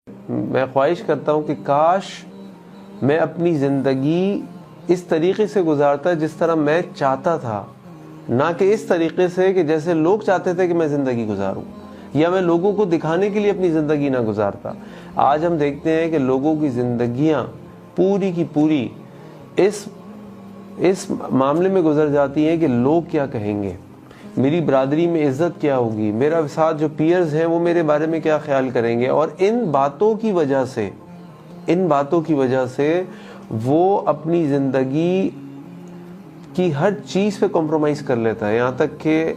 میں خواہش کرتا ہوں کہ کاش میں اپنی زندگی اس طریقے سے گزارتا جس طرح میں چاہتا تھا، نہ کہ اس طریقے سے کہ جیسے لوگ چاہتے تھے کہ میں زندگی گزاروں، یا میں لوگوں کو دکھانے کے لیے اپنی زندگی نہ گزارتا۔ آج ہم دیکھتے ہیں کہ لوگوں کی زندگیاں پوری کی پوری اس معاملے میں گزر جاتی ہیں کہ لوگ کیا کہیں گے، میری برادری میں عزت کیا ہوگی، میرا ساتھ جو پیئرز ہیں وہ میرے بارے میں کیا خیال کریں گے، اور ان باتوں کی وجہ سے وہ اپنی زندگی کی ہر چیز پہ کمپرومائز کر لیتا ہے، یہاں تک کہ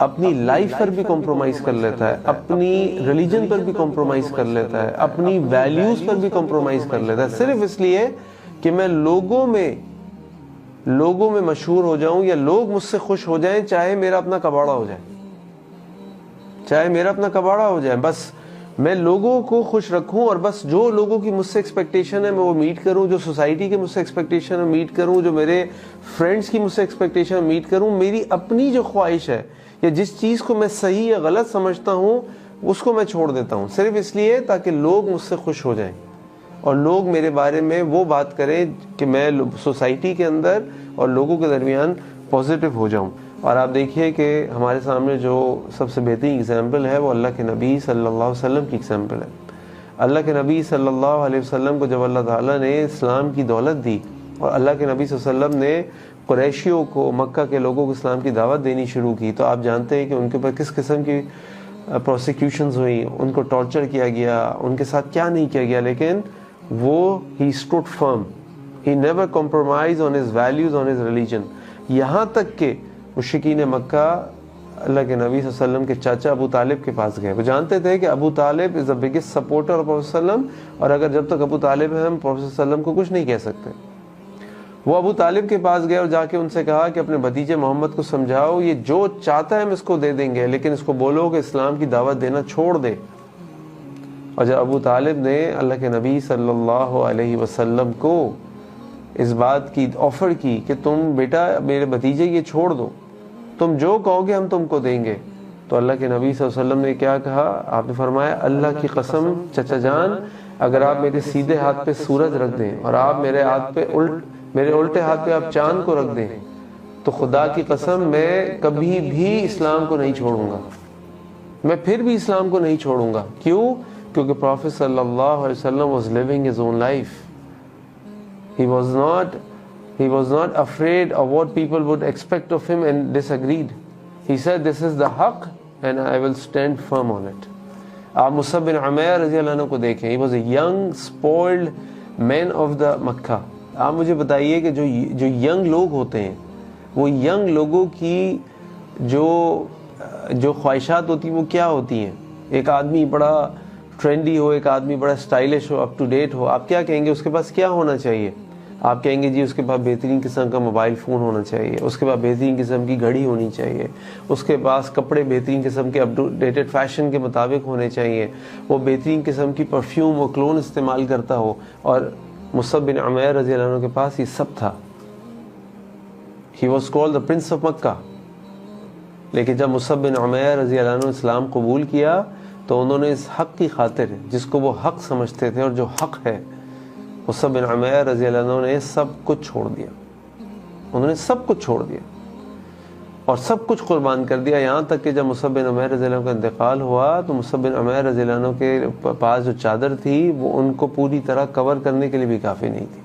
اپنی لائف پر بھی کمپرومائز کر لیتا ہے، اپنی ریلیجن پر بھی کمپرومائز کر لیتا ہے، اپنی ویلیوز پر بھی کمپرومائز کر لیتا ہے، صرف اس لیے کہ میں لوگوں میں مشہور ہو جاؤں یا لوگ مجھ سے خوش ہو جائیں، چاہے میرا اپنا کباڑا ہو جائے، بس میں لوگوں کو خوش رکھوں، اور بس جو لوگوں کی مجھ سے ایکسپیکٹیشن ہے میں وہ میٹ کروں، جو سوسائٹی کے مجھ سے ایکسپیکٹیشن ہے میٹ کروں، جو میرے فرینڈز کی مجھ سے ایکسپیکٹیشن ہے میٹ کروں، میری اپنی جو خواہش ہے یا جس چیز کو میں صحیح یا غلط سمجھتا ہوں اس کو میں چھوڑ دیتا ہوں، صرف اس لیے تاکہ لوگ مجھ سے خوش ہو جائیں اور لوگ میرے بارے میں وہ بات کریں کہ میں سوسائٹی کے اندر اور لوگوں کے درمیان پازیٹیو ہو جاؤں۔ اور آپ دیکھیے کہ ہمارے سامنے جو سب سے بہترین اگزامپل ہے وہ اللہ کے نبی صلی اللہ علیہ وسلم کی اگزامپل ہے۔ اللہ کے نبی صلی اللہ علیہ وسلم کو جب اللہ تعالیٰ نے اسلام کی دولت دی اور اللہ کے نبی صلی اللہ علیہ وسلم نے قریشیوں کو، مکہ کے لوگوں کو اسلام کی دعوت دینی شروع کی، تو آپ جانتے ہیں کہ ان کے اوپر کس قسم کی پروسیکیوشنز ہوئیں، ان کو ٹارچر کیا گیا، ان کے ساتھ کیا نہیں کیا گیا، لیکن وہ he stood firm, he never compromised on his values, on his religion۔ یہاں تک کہ مشرکین مکہ اللہ کے نبی صلی اللہ علیہ وسلم کے چاچا ابو طالب کے پاس گئے، وہ جانتے تھے کہ ابو طالب is the biggest supporter of Prophet صلی اللہ علیہ وسلم، اور اگر جب تک ابو طالب ہے ہم Prophet صلی اللہ علیہ وسلم کو کچھ نہیں کہہ سکتے۔ وہ ابو طالب کے پاس گئے اور جا کے ان سے کہا کہ اپنے بھتیجے محمد کو سمجھاؤ، یہ جو چاہتا ہے ہم اس کو دے دیں گے، لیکن اس کو بولو کہ اسلام کی دعوت دینا چھوڑ دے۔ اور جب ابو طالب نے اللہ کے نبی صلی اللہ علیہ وسلم کو اس بات کی آفر کی کہ تم بیٹا میرے بھتیجے یہ چھوڑ دو، تم جو کہو گے ہم تم کو دیں گے، تو اللہ کے نبی صلی اللہ علیہ وسلم نے کیا کہا؟ آپ نے فرمایا اللہ کی قسم چچا جان، اگر آپ میرے سیدھے ہاتھ پہ سورج رکھ دیں اور آپ میرے الٹے ہاتھ پہ آپ چاند کو رکھ دیں، تو خدا کی قسم میں کبھی بھی اسلام کو نہیں چھوڑوں گا، میں پھر بھی اسلام کو نہیں چھوڑوں گا۔ کیوں؟ کیونکہ پروفیٹ صلی اللہ علیہ وسلم was living his own life. He was not afraid of what people would expect of him and disagreed. He said this is the haqq and I will stand firm on it. آپ مصعب بن عمیر رضی اللہ عنہ کو دیکھیں، he was a young spoiled man of the مکہ۔ آپ مجھے بتائیے کہ جو ینگ لوگ ہوتے ہیں، وہ ینگ لوگوں کی جو خواہشات ہوتی ہیں وہ کیا ہوتی ہیں؟ ایک آدمی بڑا ٹرینڈی ہو، ایک آدمی بڑا اسٹائلش ہو، اپ ٹو ڈیٹ ہو، آپ کیا کہیں گے اس کے پاس کیا ہونا چاہیے؟ آپ کہیں گے جی اس کے پاس بہترین قسم کا موبائل فون ہونا چاہیے، اس کے پاس بہترین قسم کی گھڑی ہونی چاہیے، اس کے پاس کپڑے بہترین قسم کے اپ ٹو ڈیٹڈ فیشن کے مطابق ہونے چاہیے، وہ بہترین قسم کی پرفیوم و کلون استعمال کرتا ہو۔ اور مصعب بن عمیر رضی اللہ عنہ کے پاس یہ سب تھا۔ He was called the Prince of Makkah۔ لیکن جب مصعب بن عمیر رضی اللہ عنہ اسلام قبول کیا تو انہوں نے اس حق کی خاطر، جس کو وہ حق سمجھتے تھے اور جو حق ہے، مصعب بن عمیر رضی اللہ عنہ نے سب کچھ چھوڑ دیا، انہوں نے سب کچھ چھوڑ دیا اور سب کچھ قربان کر دیا، یہاں تک کہ جب مصعب بن عمیر رضی اللہ عنہ کا انتقال ہوا تو مصعب بن عمیر رضی اللہ عنہ کے پاس جو چادر تھی وہ ان کو پوری طرح کور کرنے کے لیے بھی کافی نہیں تھی۔